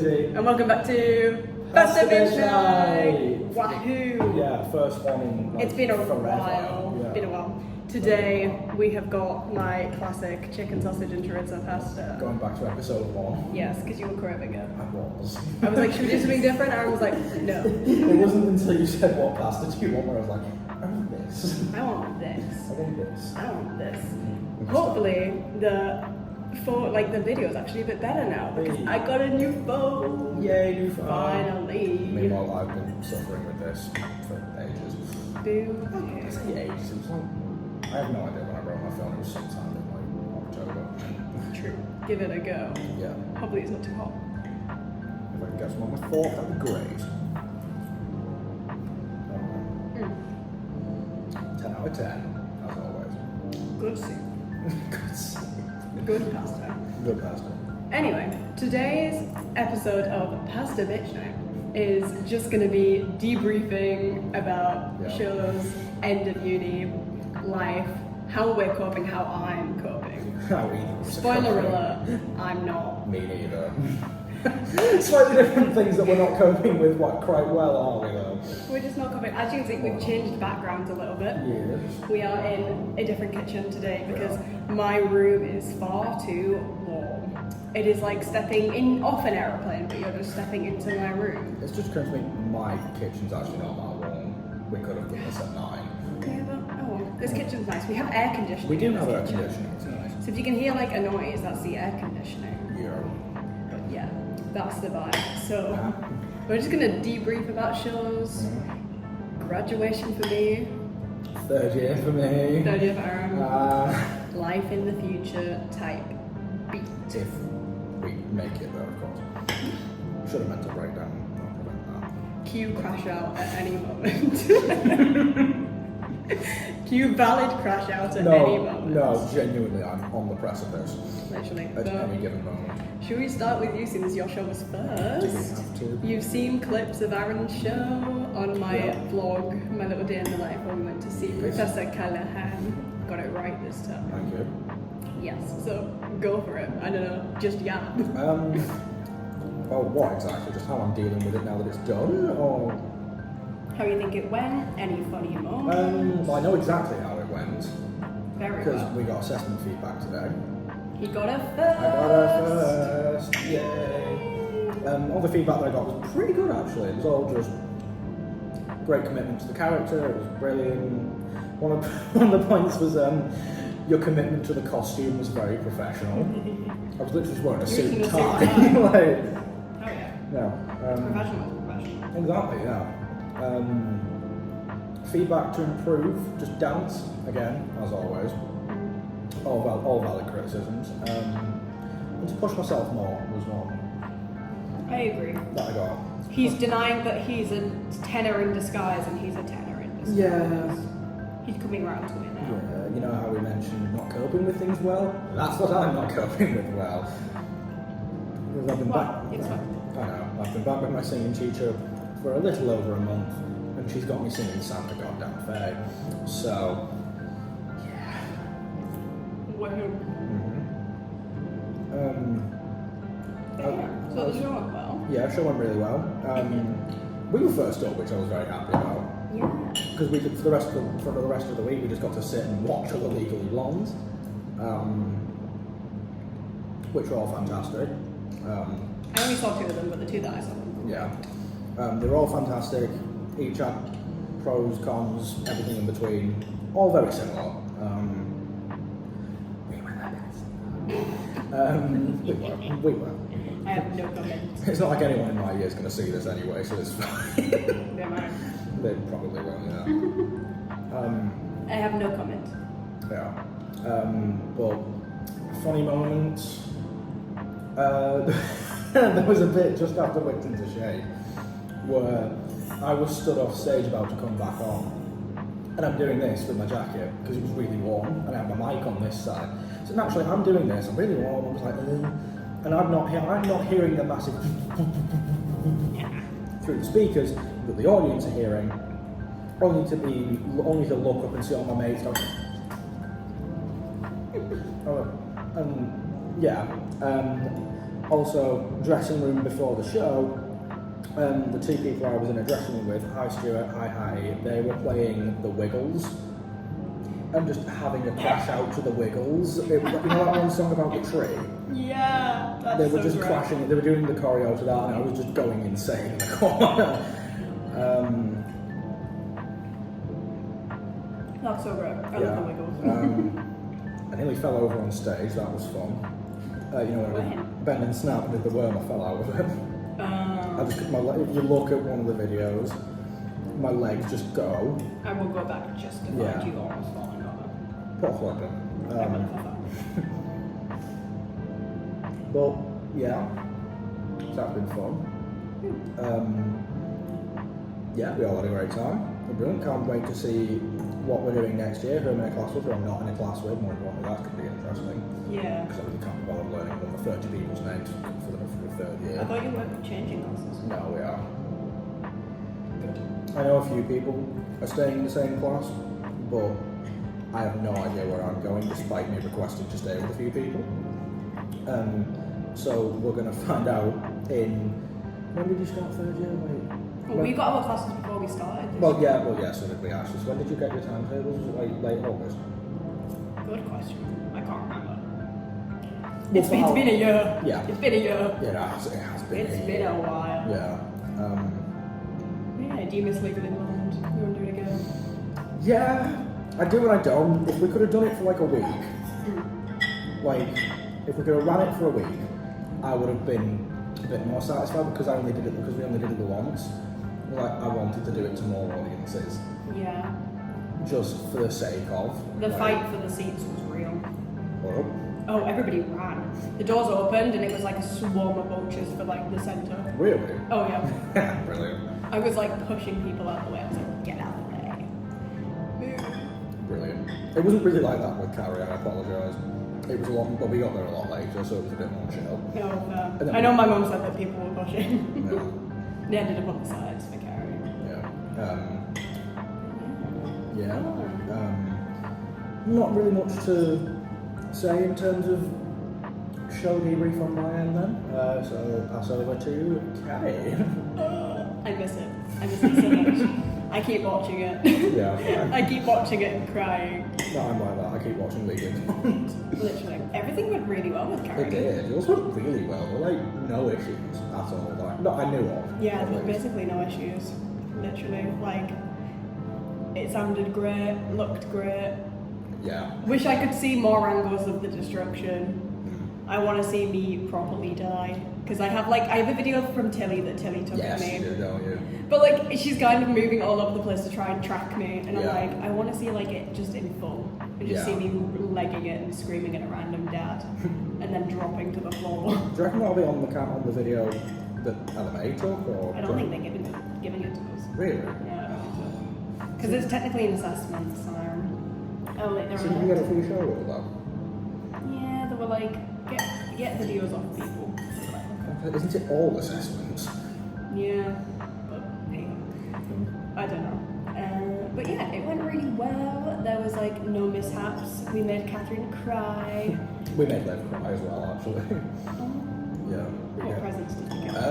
Izzy. And welcome back to Pasta Bitch Night! Night. Wahoo! Yeah, first one in like, It's been a forever. while. Yeah. Been a while. Today we have got my classic chicken sausage and chorizo pasta. Going back to episode 1. Yes, because you were craving it. I was. I was like, should we do something different? Aaron was like, no. It wasn't until you said what pasta do you want where I was like, I want this. I want this. I want this. I want this. We can Hopefully the video's actually a bit better now because I got a new phone. Yay, new phone. Finally. Meanwhile, I've been suffering with this for ages. Boo. I say ages, it was like, I have no idea when I wrote my phone, it was sometime in like October. True. Give it a go. Yeah. Hopefully it's not too hot. If I can get some on my fork, that'd be great. 10 out of 10, as always. Good soup. Good soup. Good pasta. Good pasta. Anyway, today's episode of Pasta Bitch Night is just going to be debriefing about shows, end of uni, life, how we're coping, how I'm coping. How either of us are Spoiler coping. alert, I'm not. Me neither. Slightly different things that we're not coping with quite well, are we though? We're just not coping. As you can see, we've changed backgrounds a little bit. Yes. We are in a different kitchen today because my room is far too warm. It is like stepping in off an aeroplane, but you're just stepping into my room. It's just occurred to me, my kitchen's actually not that warm. We could have done this at 9. Yeah, but oh well. This kitchen's nice. We have air conditioning. We do in have this air kitchen. conditioning, it's nice. So if you can hear like a noise, that's the air conditioning. Yeah. But yeah, that's the vibe. So we're just gonna debrief about shows. Graduation for me. Third year for me. Third year for Aaron. Life Life in the future type beat. If we make it though, of course. Should have meant to break down. Not prevent that. Cue crash out at any moment. Cue valid crash out at any moment. No, genuinely, I'm on the precipice Literally. at So, any given moment. should we start with you since your show was Do we first? have to? You've seen clips of Aaron's show on my vlog, my little day in the life when we went to see Professor Callahan. Got it right this time. Thank you. Yes, so go for it. I don't know, just yap. Well, what exactly? Just how I'm dealing with it now that it's done, or? How you think it went? Any funny moments? Well, I know exactly how it went Very because well. we got assessment feedback today. He got a first. I got her first, yay! All the feedback that I got was pretty good actually. It was all just great commitment to the character. It was brilliant. One of the points was your commitment to the costume was very professional. I was literally just wearing a suit and tie. Like, Oh yeah. yeah. Professional is professional. Exactly. Yeah. Feedback to improve. Just dance again, as always. All valid criticisms. And to push myself more was one I agree. that I got. He's denying that he's a tenor in disguise and he's a tenor in disguise. Yeah. He's coming around to it now. Yeah, you know how we mentioned not coping with things well? That's what I'm not coping with well. Because I've been Well, back. it's fine. I know. I've been back with my singing teacher for a little over a month, and she's got me singing Santa Goddamn Faye. So, yeah. Woohoo. Mm-hmm. So the show went well. Yeah, show went really well. We were first up, which I was very happy about. Yeah. Because we did, for the rest of the week, we just got to sit and watch other Legally Blondes, which were all fantastic. I only saw 2 of them, but the 2 that I saw. Yeah, they were all fantastic. Each had pros, cons, everything in between. All very similar. We were the best. We were. I have no comment. It's not like anyone in my year is going to see this anyway, so it's fine. Never mind. They probably will, yeah. I have no comment. Yeah. But funny moments. There was a bit just after Wicton's a Shade where I was stood off stage about to come back on, and I'm doing this with my jacket because it was really warm, and I have my mic on this side. So naturally, I'm doing this. I'm really warm. I was like, and I'm not hearing the massive through the speakers that the audience are hearing. Only to look up and see all my mates going. And yeah, Also, dressing room before the show, the two people I was in a dressing room with, hi Stuart, hi Hattie, they were playing the Wiggles and just having a crash out to the Wiggles. It was, you know that one song about the tree? Yeah, that's They were so just great. crashing, they were doing the choreo to that and I was just going insane in the corner. That's so great. I love the Wiggles. I nearly fell over on stage, that was fun. You know, when I bent and snapped and did the worm, I fell out of it. I just, if you look at one of the videos, my legs just go. I will go back just to find you almost falling over. Pot flopping. I will have that. But yeah, so that's been fun. Yeah, we all had a great time. We're brilliant. Can't wait to see what we're doing next year, who I'm in a class with, who I'm not in a class with. More importantly, that could be interesting. Yeah. Because I really can't bother learning all the 30 people's names for the third year. I thought you were changing classes. No, we are. Good. I know a few people are staying in the same class, but I have no idea where I'm going, despite me requesting to stay with a few people. So we're going to find out in... When did you start third year? Well, we got our classes before we started. Well, yeah, so did we actually. So when did you get your timetables? Was it like late August? Good question. I can't remember. Well, It's been a year. Yeah. It's been a year. Yeah, it has been. It's been a while. Yeah. Yeah, do you miss Legal England? You want to do it again? Yeah, I do and I don't. If we could have done it for like a week, like, if we could have ran it for a week, I would have been a bit more satisfied because we only did it the once. Like, I wanted to do it to more audiences, Yeah. just for the sake of. The like, fight for the seats was real. Well, Oh, everybody ran. The doors opened and it was like a swarm of vultures for like the centre. really? Oh yeah. Brilliant. I was like pushing people out the way. I was like, get out of the way. Brilliant. It wasn't really like that with Carrie, I apologise. It was a lot, but we got there a lot later, so it was a bit more chill. No, And then I know my mum said that people were pushing. Yeah. They ended up on the sides for Carrie. Yeah. Not really much to say in terms of show debrief on my end then. So I'll pass over to Carrie. I miss it. I miss it so much. I keep watching it. Yeah, fine. I keep watching it and crying. No, I'm like that. I keep watching League of Legends. Literally. Everything went really well with Carrie. It did. It also went really well. There were like no issues at all. Like, no, I knew of. Yeah, at there were least. basically no issues. Literally. Like, it sounded great, looked great. Yeah. Wish I could see more angles of the destruction. I want to see me properly die. Because I have a video from Tilly that Tilly took Yes, of me. you do, don't you? But like, she's kind of moving all over the place to try and track me, and Yeah. I'm like, I want to see like it just in full, and just Yeah. see me legging it and screaming at a random dad, and then dropping to the floor. Do you reckon that'll be on the video that LMA took, or? I don't think they're giving it to us. Really? Yeah, because it's technically an assessment, so. Oh, like So you can get it for your show or that? Yeah, they were like, get videos off people. Isn't it all assessments? Yeah, but hey, I don't know. But yeah, it went really well. There was like no mishaps. We made Catherine cry. We made Lev cry as well, actually. Yeah. What presents did you get? I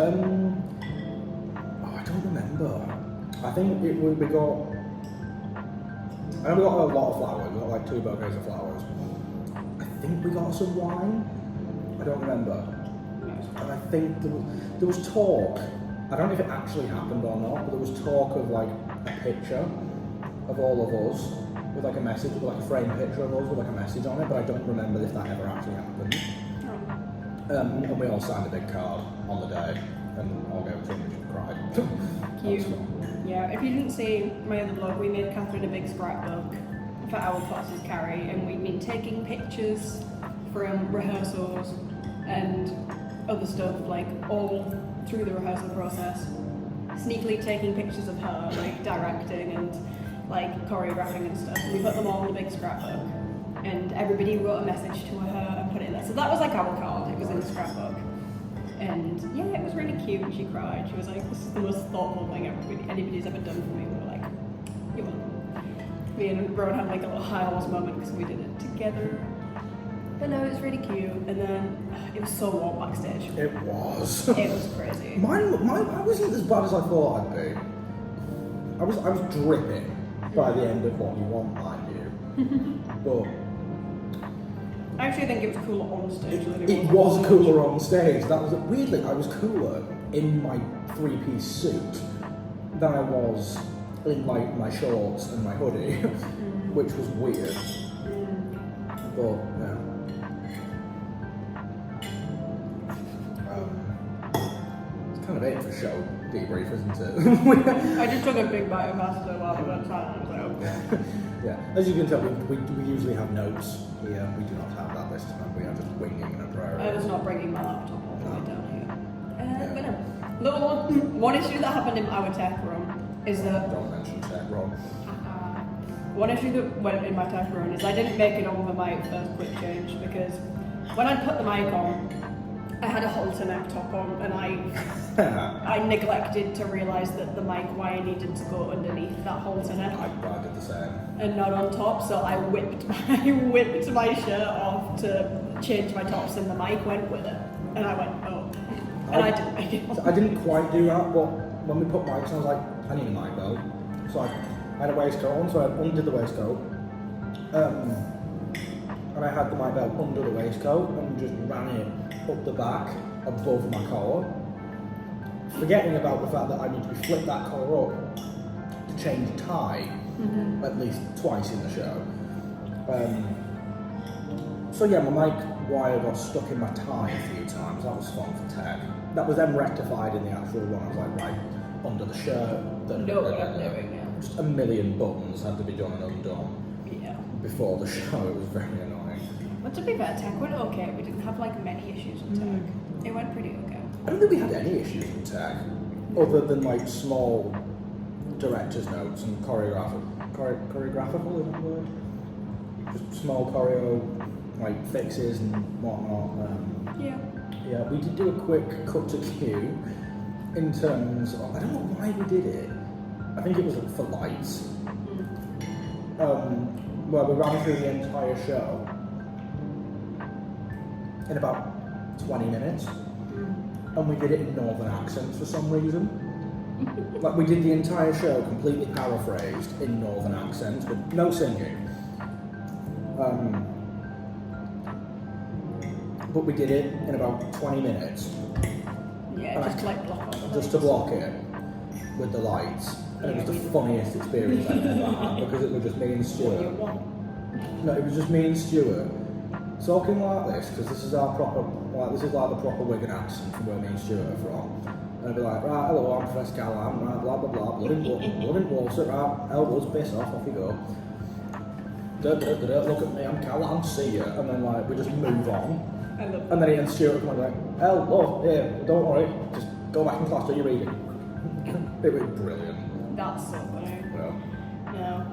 don't remember. I think we got. I know we got a lot of flowers. We got like 2 bouquets of flowers. I think we got some wine. I don't remember. And I think there was talk. I don't know if it actually happened or not, but there was talk of like a picture of all of us with like a message, with like a framed picture of us with like a message on it. But I don't remember if that ever actually happened. And we all signed a big card on the day, and all gave it to him and cried. Cute. Yeah, if you didn't see my other vlog, we made Catherine a big scrapbook for our classes Carrie, and we've been taking pictures from rehearsals and other stuff, like all through the rehearsal process. Sneakily taking pictures of her, like directing and like choreographing and stuff. And we put them all in a big scrapbook, and everybody wrote a message to her and put it in there. So that was like our card. It was in the scrapbook. And yeah, it was really cute. She cried. She was like, "This is the most thoughtful thing anybody's ever done for me." We were like, "You're welcome." Me and Rowan had like a little high horse moment because we did it together. But no, it was really cute, and then it was so warm backstage. It was. It was crazy. Mine wasn't as bad as I thought I'd be. I was dripping by the end of What You Want, mind you. But I actually think it was cooler on stage than it was cooler on stage. That was weirdly, I was cooler in my 3-piece suit than I was in my shorts and my hoodie, which was weird. But yeah. It's kind of it for show debrief, isn't it? I just took a big bite of pasta while we went silent. I was like, okay. Yeah, as you can tell, we usually have notes here. We do not have that this time. We are just winging and a prayer. I was not bringing my laptop all the way down here. But no. One issue that happened in our tech room is that... Don't mention tech, Rob. One issue that went in my tech room is I didn't make it on the mic first quick change because when I put the mic on, I had a halter neck top on and I neglected to realise that the mic wire needed to go underneath that halter neck. I did the same. And not on top, so I whipped my shirt off to change my tops and the mic went with it. And I went, oh. And I didn't make it. I didn't quite do that, but when we put mics on, I was like, I need a mic though. So I had a waistcoat on, so I undid the waistcoat. And I had the mic belt under the waistcoat and just ran it up the back above my collar, forgetting about the fact that I need to flip that collar up to change tie at least twice in the show. So yeah, my mic wire got stuck in my tie a few times. That was fun for tech. That was then rectified in the actual one. I was like, right, under the shirt. Just a million buttons had to be done and undone before the show. It was very annoying. But to be fair, tech went okay. We didn't have like many issues with tech. It went pretty okay. I don't think we had any issues with tech, other than like small director's notes and choreographical, is that the word? Just small choreo, like fixes and whatnot. Yeah, we did do a quick cut to cue in terms of, I don't know why we did it. I think it was for lights. Where we ran through the entire show in about 20 minutes. And we did it in northern accents for some reason. Like we did the entire show completely paraphrased in northern accents with no singing. But we did it in about 20 minutes. Yeah, and just to like block off. Just to block it with the lights. And it was the funniest experience I've ever had because it was just me and Stuart. No, it was just me and Stuart talking like this because this is our proper, this is like the proper Wigan accent from where me and Stuart are from. And I'd be like, right, hello, I'm Professor Callahan, right, blah blah blah, blood in water, right, elbows, piss off you go. Look at me, I'm Callahan, see ya. And then like we just move on. And then he and Stuart would come like, look, yeah, don't worry, just go back in class, do your reading. It was brilliant. That's so funny. Yeah. No.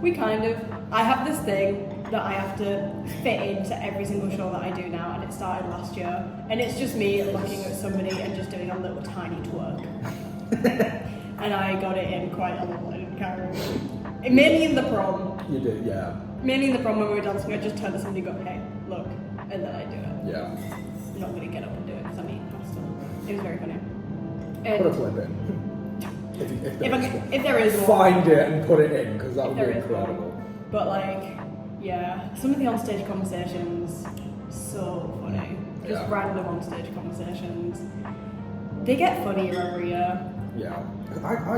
We kind of, I have this thing that I have to fit into every single show that I do now, and it started last year, and it's just me looking at somebody and just doing a little tiny twerk. And I got it in quite a lot, I didn't carry it. Mainly in the prom. You did, yeah. Mainly in the prom when we were dancing, I just turned to somebody and go, hey, look, and then I do it. Yeah. I'm not going to get up and do it because I'm eating pasta. It was very funny. Put a clip in. If there is one. Find it and put it in, because that would be incredible. But like, yeah, some of the onstage conversations, so funny. Just random onstage conversations. They get funnier every year. Yeah.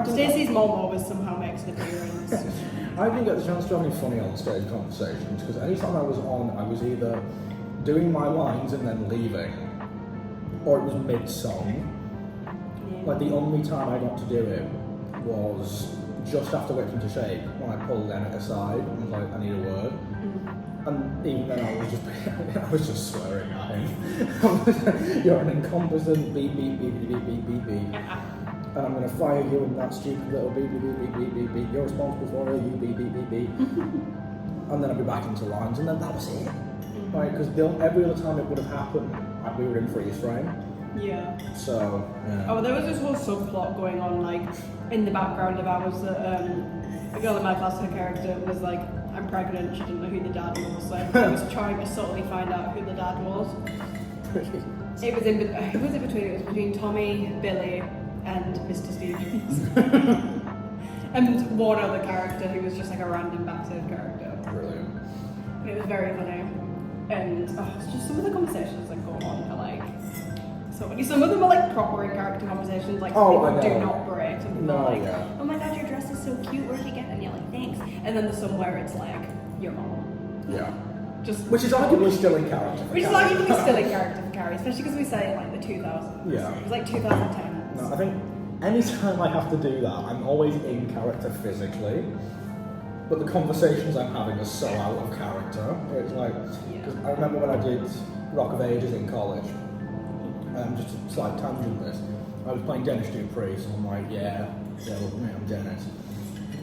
Stacey's mom always somehow makes an appearance. I didn't get the chance to have any funny onstage conversations, because anytime I was on, I was either doing my lines and then leaving, or it was mid-song. Like the only time I got to do it was just after Whipped Into Shape, when I pulled Emmett aside and was like, I need a word. And even then I was just swearing at him. You're an incompetent beep beep beep beep beep beep beep. And I'm gonna fire you in that stupid little beep beep beep beep beep beep beep. You're responsible for it, you beep beep beep beep. And then I'd be back into lines, and then that was it. Right, because every other time it would have happened, we were in freeze frame. Yeah. So, yeah. Oh, there was this whole subplot going on, like, in the background of ours that a girl in my class, her character was like I'm pregnant, she didn't know who the dad was, so I was trying to subtly find out who the dad was. It was between Tommy, Billy, and Mr. Stevens. And one other character who was just like a random backstage character. Brilliant. It was very funny. And it's just some of the conversations that go on are like so funny. Some of them are like proper in character conversations, like people do not break. Some people are like, oh my god, your dress is so cute, where'd you get it? And you're like, thanks. And then there's some where it's like, your mom. Yeah. Which is arguably still in character. Which is arguably still in character for Carrie, especially because we say it like the 2000s. Yeah. It was like 2010s. No, I think anytime I have to do that, I'm always in character physically, but the conversations I'm having are so out of character. It's like, because I remember when I did Rock of Ages in college, just a slight tangent this, I was playing Dennis Dupree, so I'm like, look at me, I'm Dennis.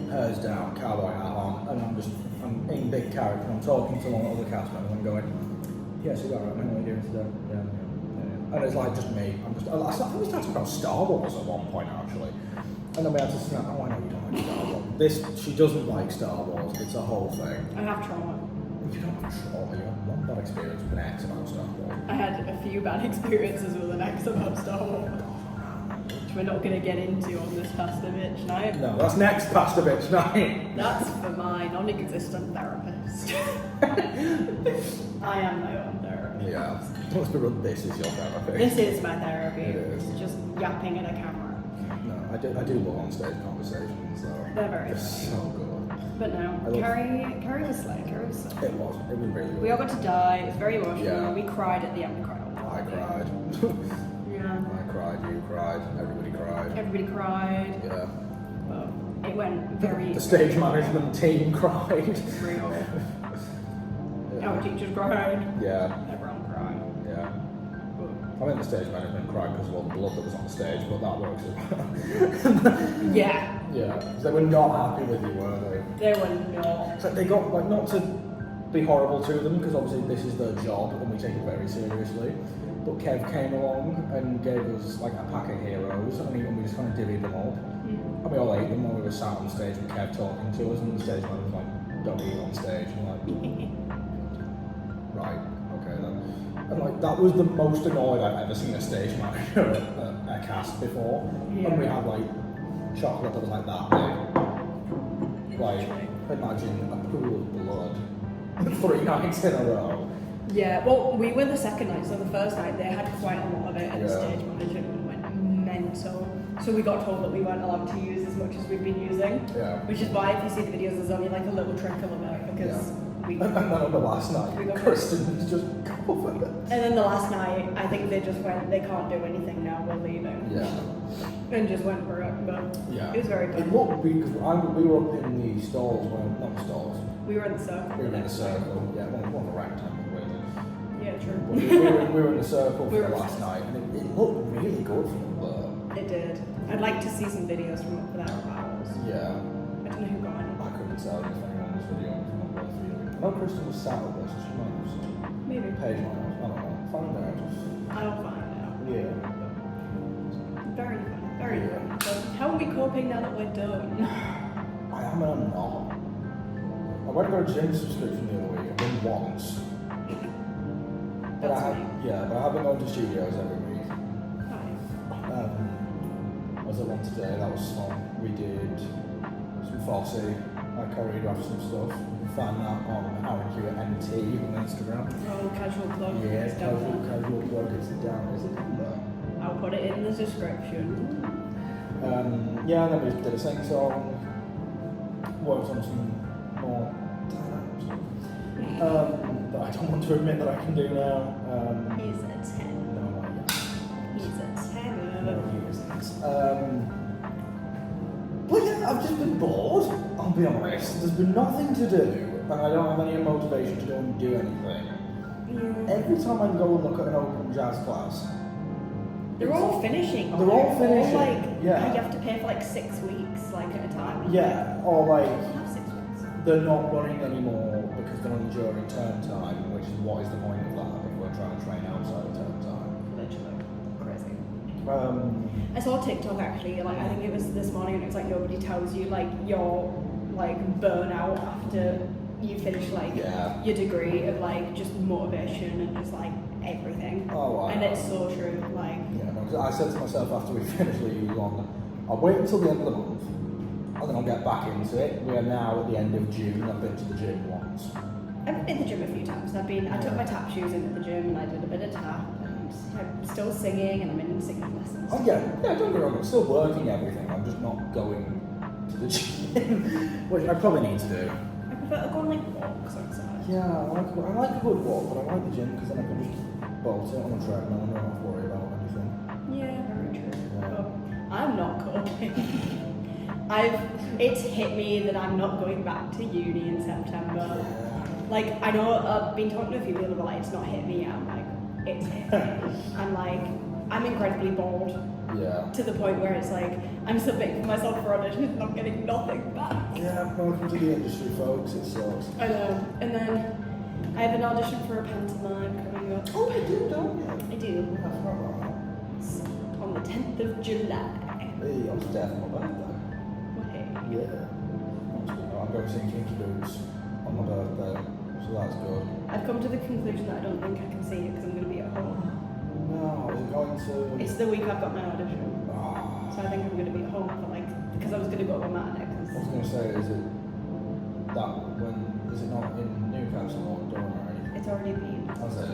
Hairs down, cowboy hat on, and I'm in big character, I'm talking to one of the other cast members, I'm going, yes, you got right, how are you doing today? Yeah. And it's like just me. I think we started about Star Wars at one point actually. And then we had to snap, oh I know you don't like Star Wars. She doesn't like Star Wars, it's a whole thing. I have trauma. You don't have trauma, you have one bad experience with an ex about Star Wars. I had a few bad experiences with an ex about Star Wars. Which we're not going to get into on this Pasta Bitch night. No, that's next Pasta Bitch night. That's for my non-existent therapist. I am my own therapist. Yeah. Let's be real, this is your therapy. This is my therapy. It is. It's just yapping at a camera. No, I do love on-stage conversations though. They're very They're so good. But no, Carrie was slick. Carrie was slick. It was really good. We all got to die. It was very emotional. Yeah. We cried at the end. We cried a lot. I cried. Yeah. I cried, you cried, everybody cried. Everybody cried. Yeah. But it went very... The stage management team cried. Real. Yeah. Our teachers cried. Yeah. Everyone cried. Yeah. I think the stage management cried because of all the blood that was on the stage, but that works as well. Yeah. Yeah. Because they were not happy with you, were they? They were not. It's like they got, like, not to be horrible to them, because obviously this is their job and we take it very seriously. But Kev came along and gave us like a pack of heroes, and we just kind of divvied them up. And we all ate them while we were sat on stage with Kev talking to us, and the stage man was like, don't eat on stage. And I'm like, right, okay then. And like, that was the most annoyed I've ever seen a stage manager at a cast before. Yeah. And we had like chocolate that was like that big. Like, imagine a pool of blood 3 nights in a row. Yeah, well, we were the second night, so the first night they had quite a lot of it, and the Yeah. stage management went mental. So we got told that we weren't allowed to use as much as we'd been using. Yeah. Which is why, if you see the videos, there's only like a little trickle of it, because we... And then on the last night, Kristen was just covered. And then the last night, I think they just went, they can't do anything now, we're leaving. Yeah. And just went for it, but Yeah. it was very good. It looked big, because we were up in the stalls, not the stalls. We were in the circle. We were in the circle, yeah, one of the rectangle, really. Yeah, true. But we were in the circle for the last night, and it looked really good from up there. It did. I'd like to see some videos from up there of ours. Yeah. I don't know who got any. I couldn't tell if anyone was videoing from up there for you. I know Kristen was sat up there, so she might have seen. Maybe. Page might have, I don't know. Find out. I'll find out. Yeah. Very fun. Very fun. But how are we coping now that we're done? I am and I'm not. I went and got a gym subscription the other week. I've been once. That's but I have been going to studios every week. Nice. I was at one today, that was fun. We did some Fosse, I choreographed some stuff. You can find that on Aaron Hewitt NT on Instagram. Oh, casual plug. Yeah, It's down casual there. plug, it's down, is it down there? I'll put it in the description. Yeah, and then we did a sing song, worked on some more talent. That I don't want to admit that I can do now. He's a 10. No, not yet. He's a 10. No, he isn't. But yeah, I've just been bored, I'll be honest. There's been nothing to do, and I don't have any motivation to go and do anything. Yeah. Every time I go and look at an open jazz class, They're all finishing. They're all finishing, Like, yeah. you have to pay for like 6 weeks, like at a time. yeah, or like, You have 6 weeks. they're not running anymore because they're only during term time, which is what is the point of that if we're trying to train outside of term time. Literally. Crazy. Um, I saw a TikTok actually, like I think it was this morning, and it was like nobody tells you like you're like burnout after you finish like Yeah. your degree of like just motivation and just like everything. Oh, wow. And it's so true. Like, Yeah, no, 'cause I said to myself after we finished League One, I'll wait until the end of the month, and then I'll get back into it. We are now at the end of June. I've been to the gym once. I've been in the gym a few times. I took my tap shoes into the gym and I did a bit of tap, and I'm still singing and I'm in singing lessons. Oh yeah, don't get me wrong. I'm still working everything. I'm just not going to the gym, which I probably need to do. I prefer to go on like walks outside. Yeah, I like a good walk, but I like the gym because then I can just bolt it on a treadmill and not have to worry about anything. Yeah, very true. Yeah. But I'm not coping. It's hit me that I'm not going back to uni in September. Yeah. Like, I know I've been talking to a few people about like, it's not hit me yet. I'm like, it's hit me. I'm like, I'm incredibly bored Yeah. to the point where it's like, I'm submitting myself for auditions and I'm getting nothing back. Yeah, welcome to the industry, folks. It sucks. I know. And then I have an audition for a pantomime coming up. Oh, I do, don't you? I do. I forgot about that. It's on the 10th of July. Hey, I was deaf on my birthday. Hey. Yeah. I'm going to see Kinky Boots on my birthday, so that's good. I've come to the conclusion that I don't think I can see it because I'm going to be at home. No, is it going to... It's the week I've got my audition. Oh, So I think I'm going to be at home for like, because I was going to go to a matinee. I was going to say, is it not in Newcastle or Durham or anything? It's already been. How's it?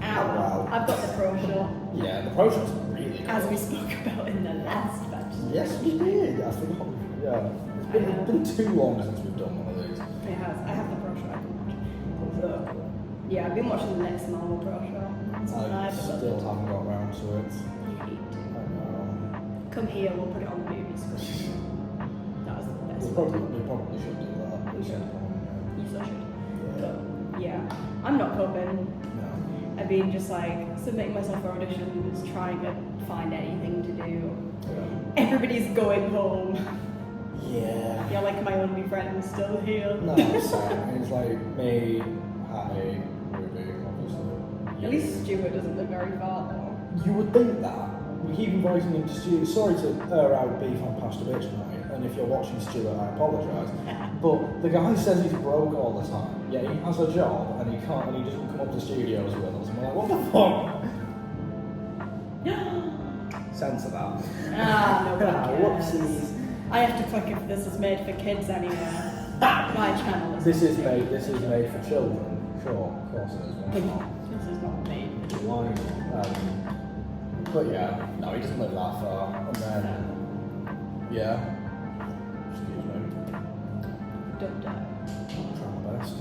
Ow. Wow. I've got the pro show, Yeah, the pro show's really good. as we spoke about in the last batch. Yes, we did. I forgot. Yeah. It's been too long since we've done one of these. It has. I have the pro show I can watch. So, yeah, I've been watching the next Marvel pro show. It's I live. still haven't got round to it. I know. Come here, we'll put it on the movie screen. That was the best. We probably should do that. We should. Yeah. You so should. Yeah. But yeah, I'm not coping. No. I've been just like submitting myself for auditions, trying to find anything to do. Yeah. Everybody's going home. Yeah. You're like my only friend still here. No, it's same. It's like me, Hattie, Ruby, obviously. At least Stuart doesn't live very far though. You would think that. We keep inviting him to Stuart. Sorry to air out beef on Pasta Bitch tonight, and if you're watching Stuart, I apologise. But the guy says he's broke all the time. Yeah, he has a job and he can't, and he doesn't come up to studios with us. And we're like, what the fuck? Censor that. No one cares. Whoopsies. I have to click if this is made for kids anywhere. My channel is. This is made for children. Sure, of course it is. Why not? This is not made. Why? But yeah, no, he doesn't live that far. And then, yeah. Excuse me. Don't die. I'll try my best.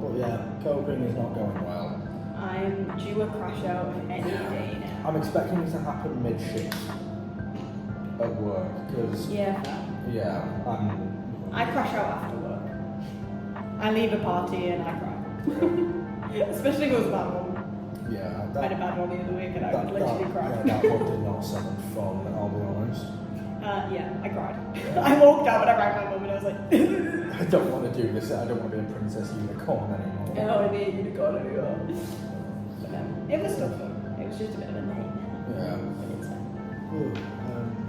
But yeah, coping is not going well. I'm due a crash out any day now. I'm expecting it to happen mid-shift at work, because, Yeah. yeah, I crash out after work. I leave a party and I cry. Especially if it was a bad one. yeah, I had a bad one the other week and I would literally cry. yeah, that one did not sound fun, I'll be honest. Yeah, I cried. Yeah. I walked out and I rang my mum and I was like, I don't want to do this, I don't want to be a princess unicorn anymore. oh, I need you to go anymore. But it was still fun. It was just a bit of a nightmare. Yeah. But it's fine. Ooh,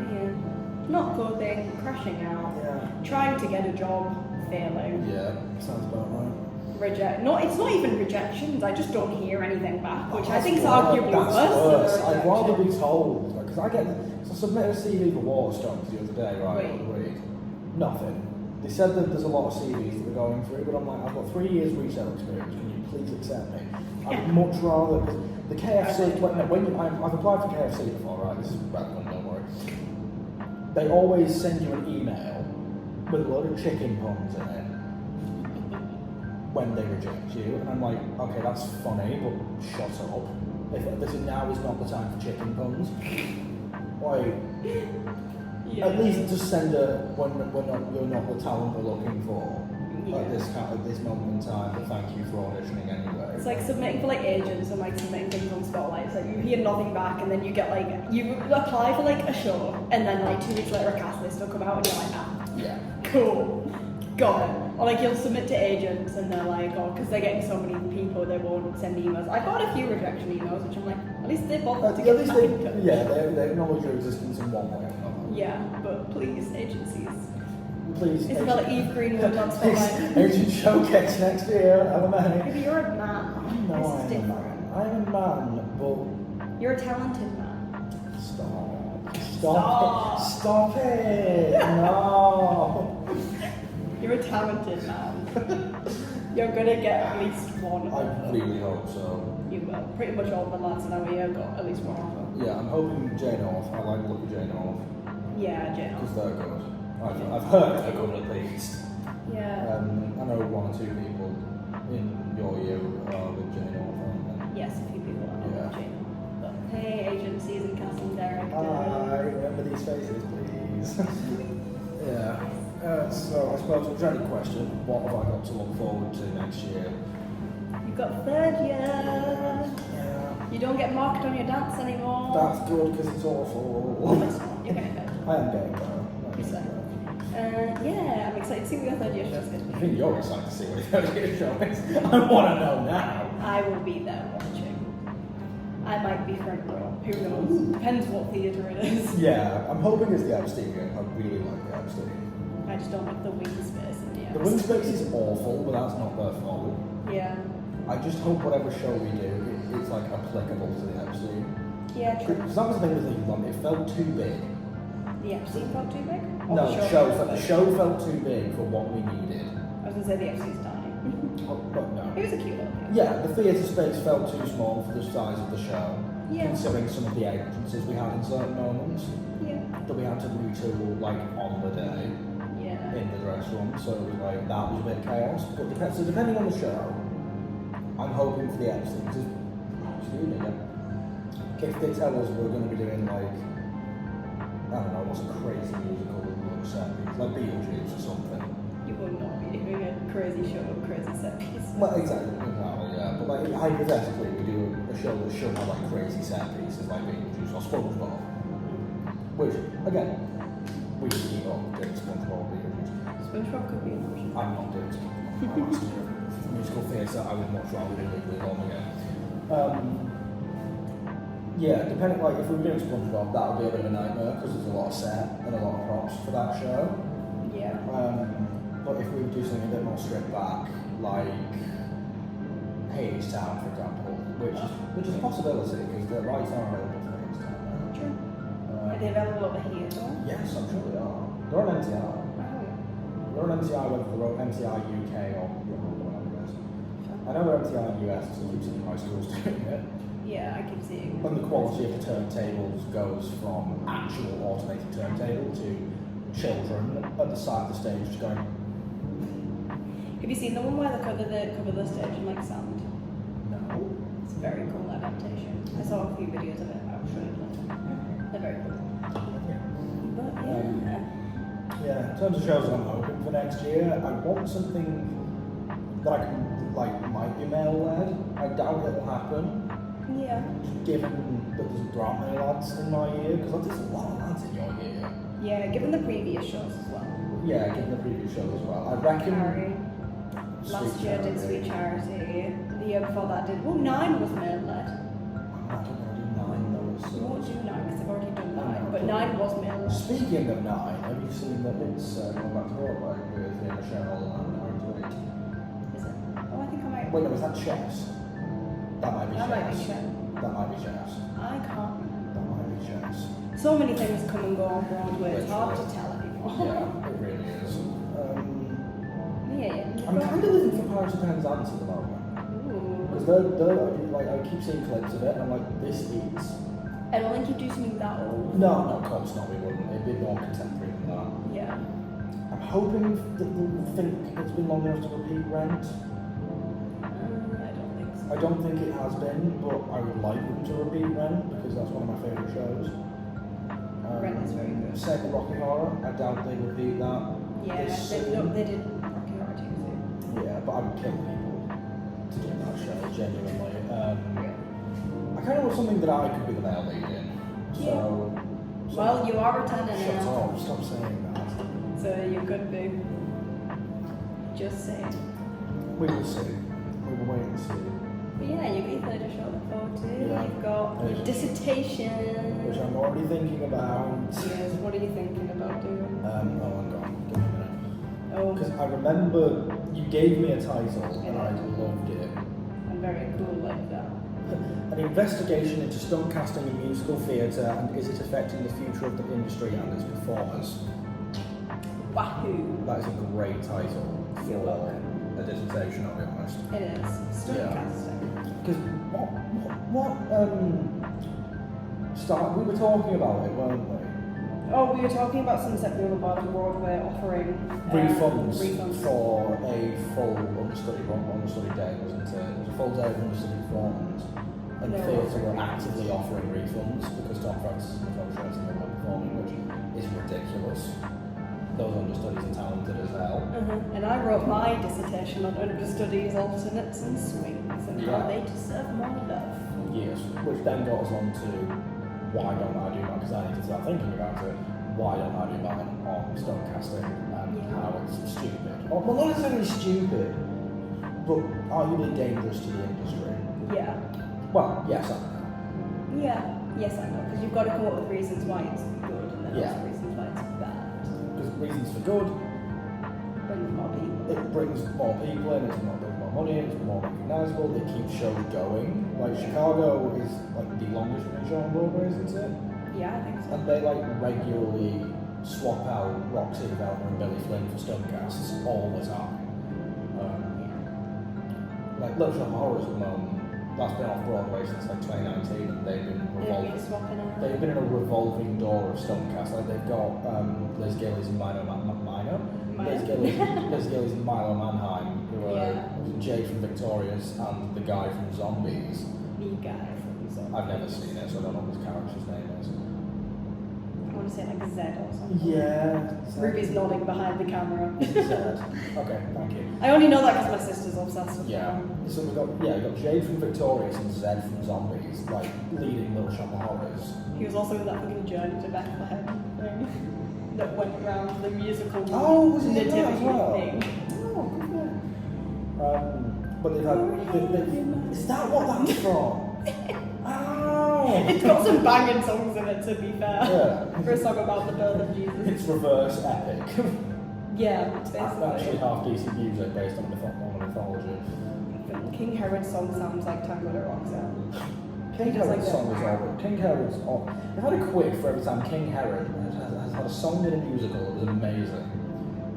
Yeah. Not coping, crashing out, yeah. trying to get a job, failing. Yeah, sounds about right. It's not even rejections, I just don't hear anything back, which I That's think is worse. arguably That's worse than a I'd rather rejection. be told, because I submitted a CV for Waterstones the other day, right? Wait. on the week. Nothing. They said that there's a lot of CVs that we're going through, but I'm like, I've got 3 years retail experience, can you please accept me? I'd much rather, because the KFC, I've applied for KFC before, right? This is relevant, don't worry. They always send you an email with a load of chicken puns in it when they reject you, and I'm like, okay, that's funny, but shut up. If now is not the time for chicken puns. Like, Yeah. at least just send a you're not the talent we're looking for at this moment in time, but thank you for auditioning anyway. It's like submitting for like agents and like submitting things on Spotlight. It's like you hear nothing back and then you get like, you apply for like a show and then like 2 weeks later a cast list will come out and you're like, ah, Yeah. cool, got it. Or like you'll submit to agents and they're like, oh, because they're getting so many people, they won't send emails. I've got a few rejection emails, which I'm like, at least they bothered to At get least back in touch. they acknowledge your existence in one way or another. Yeah, but please, agencies, Please. Isabella Greenwood on Spotlight. Agent Showcase next year. LMA. Maybe you're a man. No, This I is am a different. man. I am a man, but You're a talented man. Stop it! No. You're a talented man. You're gonna get at least one. I really hope so. You will. Pretty much all the lads in our year got at least one offer. Yeah, I'm hoping Jane North. I like the look of Jane North. Yeah, Jane. Because they're good. I've heard they're good at least. Yeah. I know one or two people in your year with Jane North, aren't they? Yes, a few people are Yeah. not Jane. But hey, agencies and casting directors. Remember these faces, please. Yeah. So I suppose the dreaded question: what have I got to look forward to next year? You've got third year. Yeah. You don't get marked on your dance anymore. That's good because it's awful. It's not. You're getting better. I am getting better. Yes, sir. Yeah, I'm excited to see what your third year show is going to I be. think you're excited to see what your third year show is. I want to know now. I will be there watching. I might be front row. Who knows? Depends what theatre it is. Yeah, I'm hoping it's the Epstein game. I really like the Epstein. I just don't like the wing space in the The wing space is awful, but that's not their fault. Yeah. I just hope whatever show we do, it's like applicable to the Epstein. Yeah, true. Because that was the thing with the London, it felt too big. The Epstein felt too big? Or No, the the show felt too big for what we needed. I was going to say the Epstein's dying. But no. It was a cute little Yeah, the theatre space felt too small for the size of the show. Yeah. Considering some of the entrances we had in certain moments. Yeah. That we had to retool like on the day Yeah. in the dress room, so it was like that was a bit chaos. But so depending on the show, I'm hoping for the Epstein. Excuse me. If they tell us we're going to be doing like I don't know what's a crazy musical with little set piece, like Beetlejuice or something. You would not be doing a crazy show with crazy set pieces. Well, exactly, yeah. But like hypothetically, we do a show that should have like crazy set pieces like Beetlejuice or SpongeBob, which again we could keep on doing SpongeBob or Beetlejuice. SpongeBob could be an option. I'm not doing SpongeBob. For musical theatre, I would much rather do Legally Blonde again. Yeah, depending like if we were doing SpongeBob, that would be a bit of a nightmare because there's a lot of set and a lot of props for that show. Yeah. But if we would do something a bit more stripped back, like Hades Town, for example, which is a possibility because the rights are available for Hades Town now. True. Are they available over here as well? Yes, I'm sure they are. They're on MTI. Oh, They're on MTI, whether they're on MTI UK or whatever it is. I know they're MTI US because I keep seeing high schools doing it. yeah, I keep seeing. And the quality of the turntables goes from actual automated turntable to children at the side of the stage just going. Have you seen the one where they cover the stage in like sand? No. It's a very cool adaptation. I saw a few videos of it. I'll show you later. They're very cool. But yeah. Yeah, in terms of shows that I'm hoping for next year, I want something that I can, like, might be male-led. I doubt it'll happen, Yeah. given that there aren't many lads in my year, because there's a lot of lads in your year. Yeah, given the previous shows as well. Yeah, given the previous shows as well. I reckon... Harry. Last year did Sweet Charity. The year before that did. Well, 9 was male led. I don't want to do 9 though. You won't do 9 because I've already done 9. No, But 9 was male led. Speaking of 9, have you seen that it's going back to Broadway with Michelle and Aaron Tweed? Is it? Oh, I think I might. Wait, no, is that Chess? That might be That might be Chess. Chess. That might be Chess. I can't remember. That might be Chess. So many things come and go on Broadway. It's hard to Literally. tell anymore. Yeah, it really is. Yeah. I'm kind of living for Paris and Penzance at the moment. Ooh. Because they're, like, I keep seeing clips of it and I'm like, this is... I don't think you'd do something that old. No, of course not, we wouldn't. It'd be more contemporary than that. Yeah. I'm hoping that they'll think it's been long enough to repeat Rent. I don't think so. I don't think it has been, but I would like them to repeat Rent because that's one of my favourite shows. Rent is very good. Same with Rocky Horror. I doubt they repeat that. Yeah, this they soon. did Rocky Horror too soon. Yeah, but I would kill people to do that show, genuinely. I kind of want something that I could be the male lead in. So, Well, you are returning shut now. up, stop saying that. So you could be. Just saying. We will see. We will wait and see. But yeah, you've got your third show to look forward to. Yeah. You've got your dissertation. Which I'm already thinking about. Yes, what are you thinking about doing? Oh, hang on. Give me a minute. Oh. Because I remember you gave me a title and I loved it. I'm very cool like that. An investigation into stunt casting in musical theatre and is it affecting the future of the industry and its performers? Wahoo! That is a great title You're for welcome. a dissertation, I'll be honest. It is. Stunt casting. Because we were talking about it, weren't we? Oh, we were talking about Sunset Boulevard and Broadway offering Refunds refunds for a full understudy day, wasn't it? It was a full day of understudy performance. And No, theatre were actively offering refunds because Tom Francis and Tom Shelton were not performing, which is ridiculous. Those understudies are talented as hell. And I wrote my dissertation on understudies, alternates, and swings, and how they deserve more love. Yes, which then got us on to why don't I do mine? Because I need to start thinking about it. Why don't I do mine on stunt casting and how it's stupid? Or, well, not necessarily stupid, but arguably dangerous to the industry. Yeah. Well, yes, I know. Yeah. Yes, I know. Because you've got to come up with reasons why it's good, and then also reasons why it's bad. Because reasons for good, Brings more people. it brings more people in, it's brings more money, it's more recognisable, it keeps shows going. Like Chicago is like the longest running show on Broadway, isn't it? Yeah, I think so. And they like regularly swap out Roxy Velma and Billy Flynn for stunt casts all the time. Like Little Shop of Horrors at the moment, that's been off Broadway since like 2019 and they've been in a revolving door of stunt casts. Like they've got Liz Gillies and Liz Gillies and Milo Mannheim, who are Jay from Victorious and the guy from Zombies. The guy from Zombies. I've never seen it, so I don't know what his character's name is. I want to say like Zed or something. Yeah. Ruby's nodding behind the camera. Zed. Okay, thank you. I only know that because my sister's obsessed with them. So we've got Jade from Victorious and Zed from Zombies, like leading Little Shop of Horrors. He was also in that fucking Journey to Bethlehem thing that went around the musical was he in that as nativity well? thing. Oh, good. But they've had. Is that what that's from? Oh! It's got some banging songs in it, to be fair. Yeah. For a song about the birth of Jesus. It's reverse epic. Yeah, That's basically. actually half decent music based on mythology. King Herod's song sounds like Tango de Roxanne. King He does Herod's like song that. is all. King Herod's all. They've had a quiz for every time King Herod has had a song in a musical that was amazing.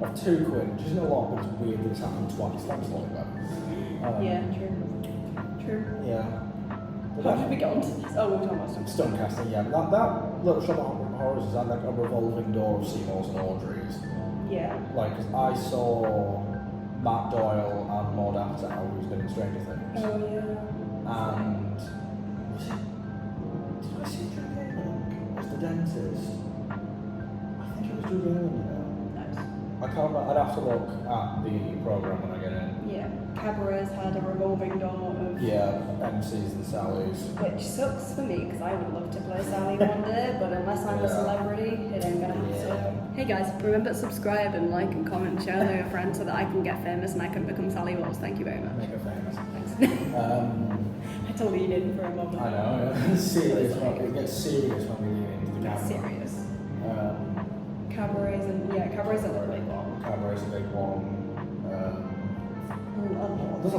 Of 2 quid, which isn't a lot, but it's weird that it's happened twice. That's like that. Yeah, true. True. Yeah. How did we get onto this? Oh, we were talking about something. Stunt casting, yeah. But that Little Shop of Horrors is like a revolving door of Seymours and Audreys. Yeah. Like, 'cause I saw Matt Doyle and Maud Apatow, who's been in Stranger Things. Oh, yeah. And did I see Drew Gaining as the dentist? I think it was Drew Gaining, you know. Nice. I can't remember. I'd have to look at the programme when I get in. Yeah. Cabaret's had a revolving door of... Yeah, MCs and Sally's. Which sucks for me, because I would love to play Sally one day, but unless I'm a celebrity, it ain't gonna happen. So, hey guys, remember to subscribe and like and comment and share with your friends so that I can get famous and I can become Sally Walls. Thank you very much. Make her famous. Thanks. I had to lean in for a moment. I know, yeah. Serious. It gets serious when we lean into the camera. Serious. Cabaret's a big one. Cabaret's a big one. There's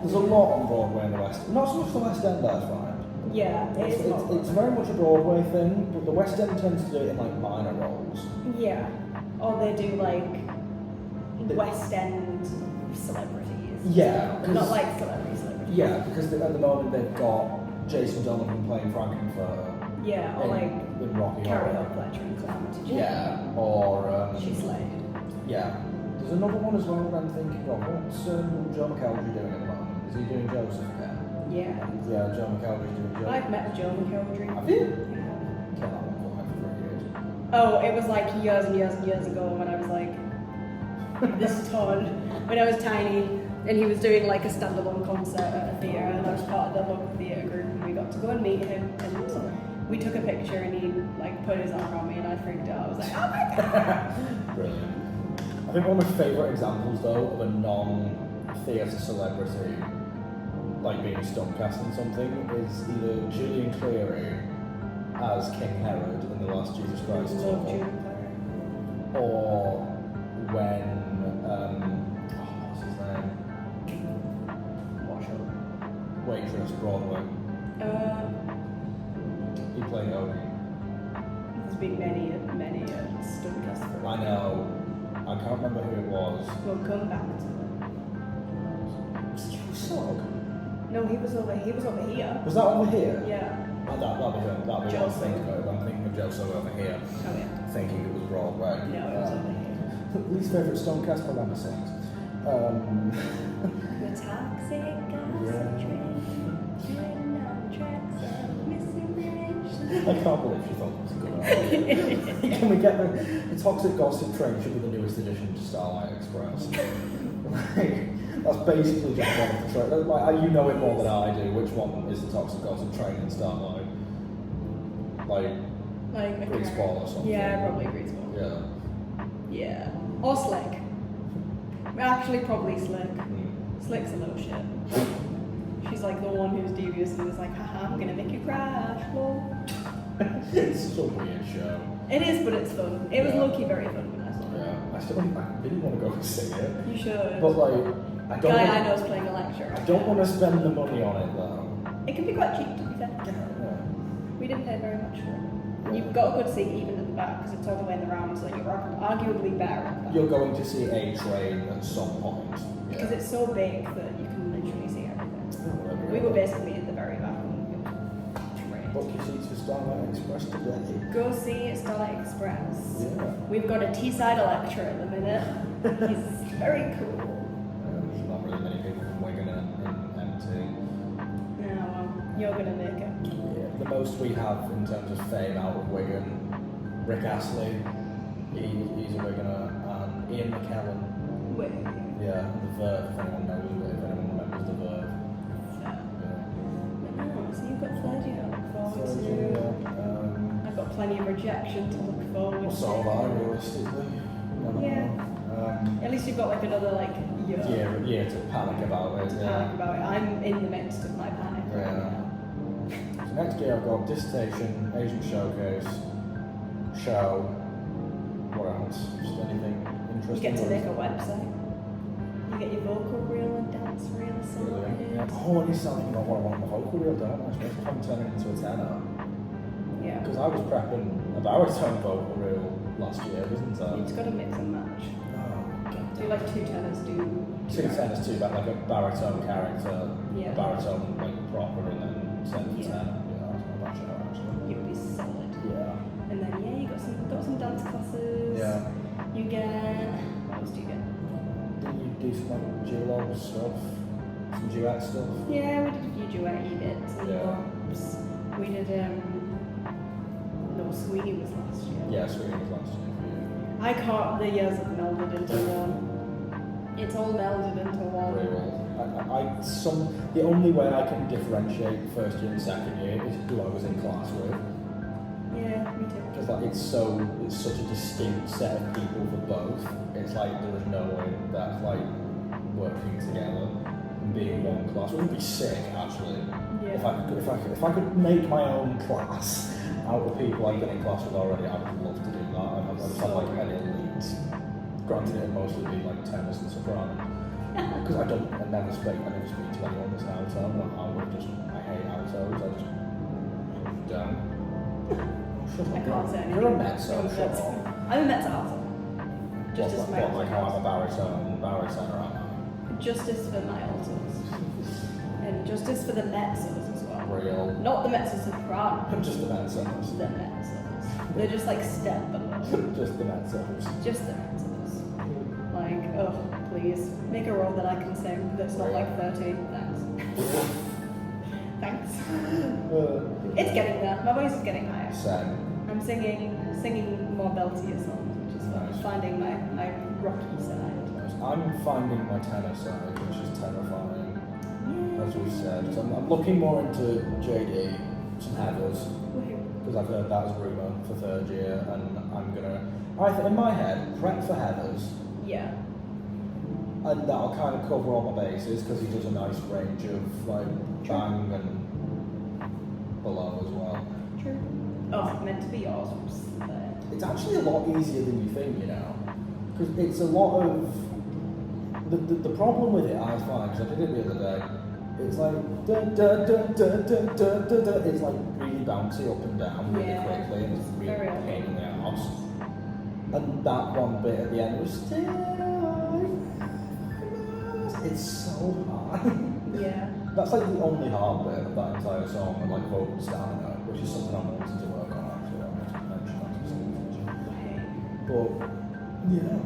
There's a lot on Broadway in the West. Not so much the West End, I find. Yeah, It's very much a Broadway thing, but the West End tends to do it in like minor roles. Yeah. Or they do like West End celebrities. Yeah. Not like celebrities. Yeah, because at the moment they've got Jason Donovan playing Frankenfurter. Yeah, or like in Rocky Carrie Horror. Hill Fletcher and Calamity Jane. Yeah, or She's slayed. yeah. There's another one as well that I'm thinking of. What's Joe McElderry doing at the moment? Is he doing Joseph again? Yeah. Yeah, Joe McElderry's doing Joseph. I've met Joe McElderry. Have you? Yeah. Can't that one for like 3 years. Oh, it was like years and years and years ago when I was like this tall, when I was tiny, and he was doing like a standalone concert at a theatre, and I was part of the local theatre group, and we got to go and meet him, and we took a picture, and he like put his arm around me, and I freaked out. I was like, oh my god! Brilliant. I think one of my favourite examples though of a non-theatre celebrity like being stunt cast in something is either Julian Cleary as King Herod in The Last Jesus Christ Love Tour, Julie Clary. or when Waitress, Broadway. He played Obi. There's been many stunt cast. I know. I can't remember who it was. We'll come back to Was it Joe Sog? it. No, he was over here. Was that over here? Yeah. That'll be him. That'll be Joe what I'm thinking Sog. of. I'm thinking of Joe Sog over here. Oh yeah. Thinking it was Broadway. No, it was over here. Least favourite Stonecast program songs. The toxic gossip train on tracks of misinformation. I can't believe she thought it was a good idea. Can we get the Toxic Gossip Train should be the newest addition to Starlight Express. Like, that's basically just one of the trains. Like, you know it more than I do. Which one is the Toxic Gossip Train in Starlight? Like a Greaseball or something. Yeah, probably Greaseball. Yeah. Yeah. Or Slick. Actually, probably Slick. Mm. Slick's a little shit. She's like the one who's devious and is like, haha, I'm gonna make you crash. Lol. It's such a weird show. It is, but it's fun. It was Yeah. low-key very fun when I saw it. Yeah. I really want to go and see it. You should. But like, I don't. Guy want, I know is playing a lecture. I don't want to spend the money on it though. It can be quite cheap, to be fair. Yeah. We didn't pay very much for it. And you've got a good seat even at the back because it's all the way in the round, so you're arguably better at that. You're going to see a train at some point. Because it's so big that you can literally see everything. Oh, We were basically at the very back and it was Book great. your seats for Starlight Express today. Go see Starlight Express. Yeah. We've got a Teesside lecturer at the minute. He's very cool. There's not really many people from Wigan in MT. No, well, you're gonna make it. Yeah. The most we have in terms of fame out of Wigan, Rick Astley, he's a Wiganer, and Ian McKellen. Wait. Yeah, The Verve, if anyone knows it, if anyone remembers The Verve. But no, so you've got plenty to look forward So, to. yeah, I've got plenty of rejection to look forward well, to. so have I, realistically. Yeah. At least you've got like another like year Yeah, to panic about it. to Yeah. panic about it. I'm in the midst of my panic right Yeah. now. So next year I've got dissertation, Asian showcase, show. What else? Just anything You interesting. get to make a website. You get your vocal reel and dance reel sorted. Yeah. Oh, I need to start thinking about what I want my vocal reel, don't I? Especially if I'm turning it into a tenor. Yeah. Because I was prepping a baritone vocal reel last year, wasn't I? You just got to mix and match. Oh, God. Do like two tenors, do Two tenors too, but like a baritone character, Yeah. a baritone like proper, and then send it to Yeah. tenor. Yeah, that's my bad show actually. You'll be solid. Yeah. And then yeah, you got some dance classes. Yeah. You get what else do you get? Did you do some like duo stuff? Some duet stuff? Yeah, we did a few duet bits and Yeah. bops. We did no, Sweetie was last year. Yeah, Sweden was last year for you. I can't. The years have melded into one. It's all melded into one. Very well. The only way I can differentiate first year and second year is who I was in class with. Yeah, me too. Because like it's such a distinct set of people for both. It's like there is no way that like working together and being one class would be sick actually. Yeah. If I could make my own class out of people I've been in class with already, I would love to do that. I'd just have like an elite. Granted, it'd mostly be like tenors and sopranos. Because I never speak to anyone that's an alto. I hate altos. I just don't. Shut I up. can't say anything. You're a mezzo. I'm a Shut mezzo. up. I'm a mezzo alto. Justice for my What, like how I'm a altos. baritone or am I? Justice for my altos. And justice for the mezzos as well. Real. Not the mezzo soprano. Just the mezzos. The mezzos. They're just like step below. Just the mezzos. Just the mezzos. Like, oh, please. Make a role that I can sing that's not like 30. Thanks. Thanks. It's getting there. My voice is getting higher. Same. I'm singing more beltier songs, which is fun. Nice. Finding my rocky side. I'm finding my tenor side, which is terrifying. Yeah. As we said, so I'm looking more into JD, some Heathers, Woohoo. because I've heard that as rumour for third year, and I'm gonna, in my head, prep for Heathers, Yeah. and that'll kind of cover all my bases, because he does a nice range of like bang and below as well. True. Oh, meant to be yours was there. It's actually a lot easier than you think, you know, because it's a lot of, the problem with it I find, because I did it the other day, It's like dun, dun, dun, dun, dun, dun, dun, dun. It's like really bouncy up and down really quickly, and it's really Very pain in the ass. And that one bit at the end was it's so high. Yeah. That's like the only hard bit of that entire song, and like vocal stamina, which is something I'm wanting to work on actually. I'm going to mention that specifically. But yeah.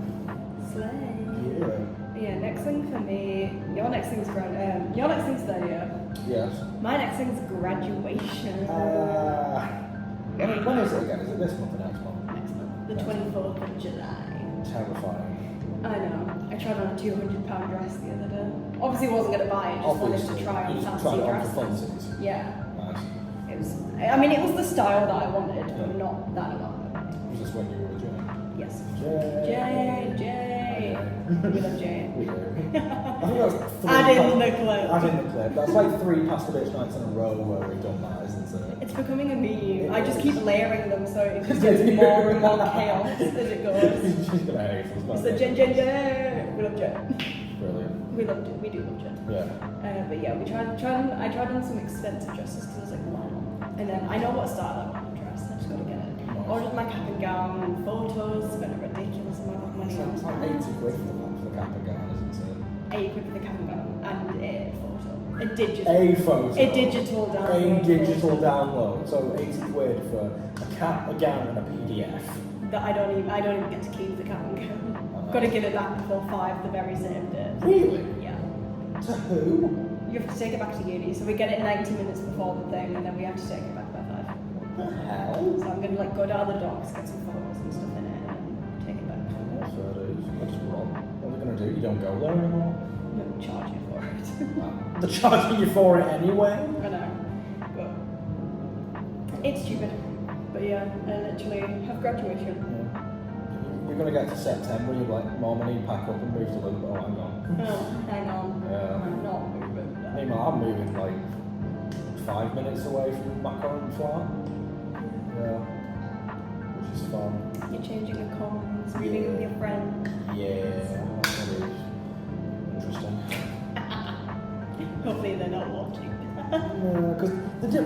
Slay. Yeah. Yeah, next thing for me, your next thing's your next thing's failure. Yes. My next thing's graduation. When is it again? Is it this month or next month? Next month, the 24th of July. Terrifying. I know. I tried on a £200 dress the other day. Obviously, wasn't going to buy it. Just wanted to try on You just fancy tried it on dresses. for funsies. Yeah. Nice. It was. I mean, it was the style that I wanted, but not that amount. Was this when you were a Jay? Yes. Jay. Jay. We love Jay. We do. I think that's three. Add in the clip. Add in the clip. That's like 3 Pasta Bitch nights in a row where we've done that, isn't it? It's becoming a meme. I just is. keep layering them so it just gets more and more chaos as it goes. She's gonna hate us. It's the Jen. We love Jen. Brilliant. We love Jen. We do love Jen. Yeah. But yeah, I tried on some expensive dresses because I was like, why not? And then I know what style I want to dress. I just gotta get it. Nice. Ordered my cap and gown and photos. Spent a ridiculous amount of money on It's like 80 quid for the cap and gown, isn't it? 80 quid for the cap and gown and a photo. A digital. A photo. A digital download. A digital photo. download. So 80 quid for a cap, a gown, and a PDF. That I don't even get to keep the cap and gown. Got to give it back before 5 the very same day. Really? Yeah. To who? You have to take it back to uni, so we get it 90 minutes before the thing, and then we have to take it back by 5. What the hell? So I'm gonna like go down the docks, get some photos and stuff in it, and then take it back. That's what it is. That's wrong. What are they gonna do? You don't go there anymore? They'll charge you for it. They're charging you for it anyway. I know, but it's stupid. But yeah, I literally have graduation. Yeah. You're gonna get to September, you're like, Mom, I need to pack up and move to Liverpool. Oh, hang on. Oh, hang on. Yeah. I'm not moving. Meanwhile, I'm moving like 5 minutes away from my current flat. Yeah. Which is fun. You're changing your combs, reading with your friend. Yeah, that's what it is. Interesting. Hopefully they're not watching. Because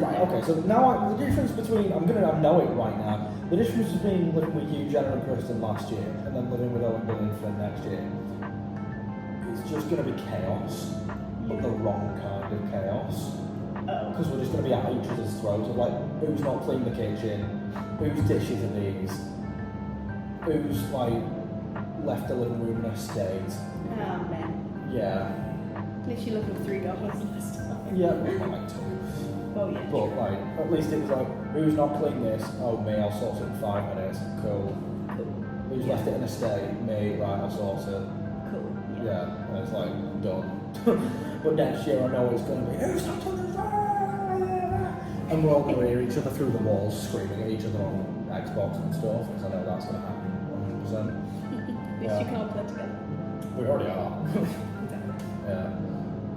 right, okay, so now the difference between, I know it right now, the difference between living with you, Jenna and Kristen last year, and then living with Owen Billy and Flynn next year, it's just going to be chaos, but the wrong kind of chaos. Because we're just going to be at each other's throats of like, who's not cleaned the kitchen, whose dishes are these, who's like left the living room in a state. Oh man. Yeah. At least you lived with 3 girls this time. Yeah, well, like 2. Oh yeah. But like, at least it was like, who's not cleaned this? Oh, me, I'll sort it in 5 minutes. Cool. Who's left it in a state? Me, right, I'll sort it. Cool. Yeah, and it's like, done. But next year I know it's going to be, who's not done this? And we're all going to hear each other through the walls screaming at each other on Xbox and stuff, because I know that's going to happen 100%. At least you can all play together. We already are. Exactly. Yeah.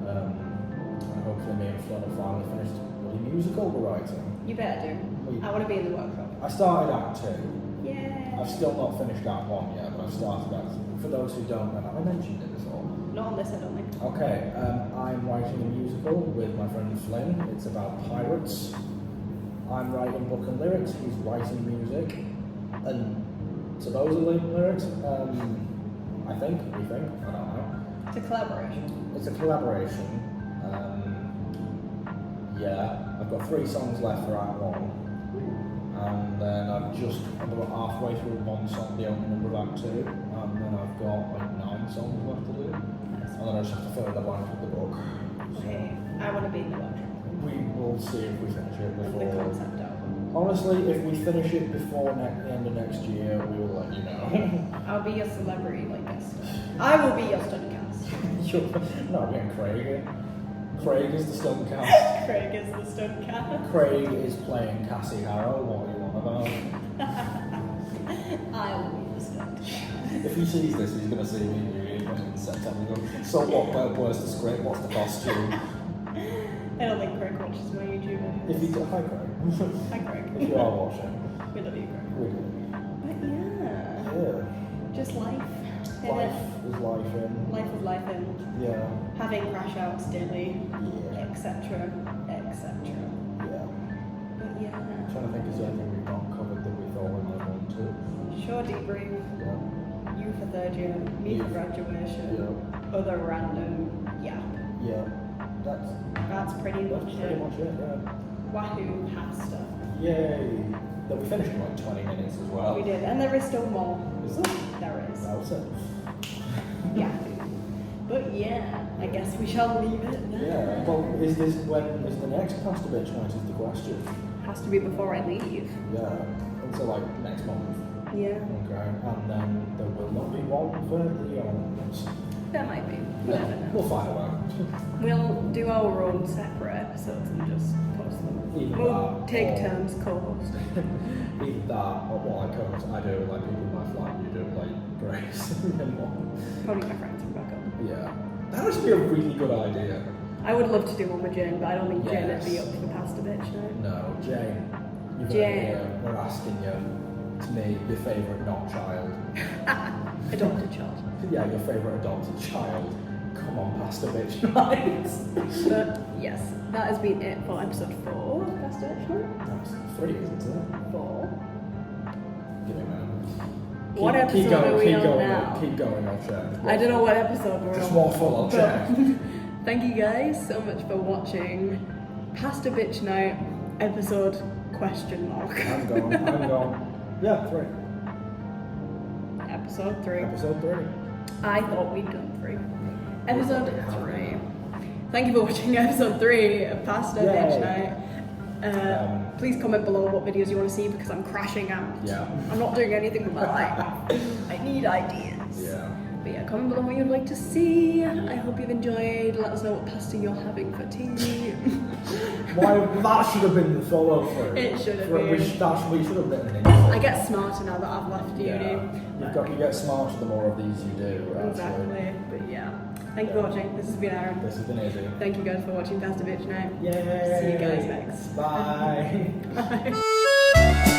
And hopefully me and Flynn have finally finished the musical we're writing. You better do. I want to be in the workshop. I started Act 2. Yeah. I've still not finished Act 1 yet, but I've started Act 2. For those who don't know, have I mentioned it before? Not on this, I don't think. Okay, I'm writing a musical with my friend Flynn. It's about pirates. I'm writing book and lyrics, he's writing music. And supposedly lyrics, I think, we think, I don't know. It's a collaboration. It's a collaboration. Yeah, I've got 3 songs left for Act 1. And then I'm about halfway through one song, the opening number of Act 2. And then I've got like 9 songs left to do. And then I just have to fill in the blanks with the book. Okay. I want to be in the workshop. We will see if we finish it The before. concept album. Honestly, if we finish it before the end of next year, we will let you know. I'll be your celebrity, like guest. I will be your stunt cast. No, I'm getting Craig here. Craig is the stunt cast. Craig is the stunt cast. Craig is playing Cassie Harrow. What are you on about? I will be the stunt cast. If he sees this, he's going to see me in September. So where's the script? What's the costume? I don't think Craig watches my YouTube videos. If you do, hi Craig. Hi Craig. If you are watching, We love you, Craig. we do. But yeah, Yeah. just life. Life is life in. Life is life and Yeah. having crash outs daily. Yeah. etc., etc. Yeah. But yeah, I'm trying to think, is there anything we've not covered that we thought we might want to? short debrief. Yeah. You for third year, me for graduation. Yeah. Other random. Yeah. Yeah. That's pretty much Pretty it. much it, yeah. Wahoo pasta. Yay! That we finished in like 20 minutes as well. We did, and there is still more. Is there? There is. That was it. Yeah. But yeah, I guess we shall leave it there. Yeah. Well, is the next pasta bitch night is the question? Has to be before I leave. Yeah. Until like next month. Yeah. Okay. And then there will not be one for the ornaments. There might be. You never know. We'll find out. We'll do our own separate episodes and just post them. Either We'll that take or- turns co-hosting. Either that or what I do like people in my flat, you do like Grace and what. Probably my friends from back home. Yeah. That would be a really good idea. I would love to do one with Jane, but I don't think Jane would be Yes. up for pasta bitch now. No, Jane. You've Jane. We're asking you to name your favourite not child. Adopted child. Yeah, your favourite adopted child. Come on, pasta bitch night. But yes, that has been it for episode 4 of Pasta Bitch Night. That's 3, isn't it? 4. Give me a minute. What episode are we keep on going, now? Keep going, I'll check. I don't know what episode we're Just on. waffle, I'll but check. Thank you guys so much for watching Pasta Bitch Night episode question mark. I'm gone. Yeah, 3. Episode 3. Episode 3. I thought we'd done 3. Episode 3. Thank you for watching episode 3 of Pasta Yay. Bitch Night. Please comment below what videos you want to see because I'm crashing out. Yeah. I'm not doing anything with my life. I need ideas. Yeah. But yeah, comment below what you'd like to see. I hope you've enjoyed. Let us know what pasta you're having for tea. Why? That should have been the follow-through. It should have We been. should have written it. I get smarter now that I've left uni. Yeah. You get smarter the more of these you do. Actually. Exactly. But yeah. Thank you for watching. This has been Aaron. This has been easy. Thank you guys for watching Pasta Bitch Night. Yay! See you guys next. Bye. Bye.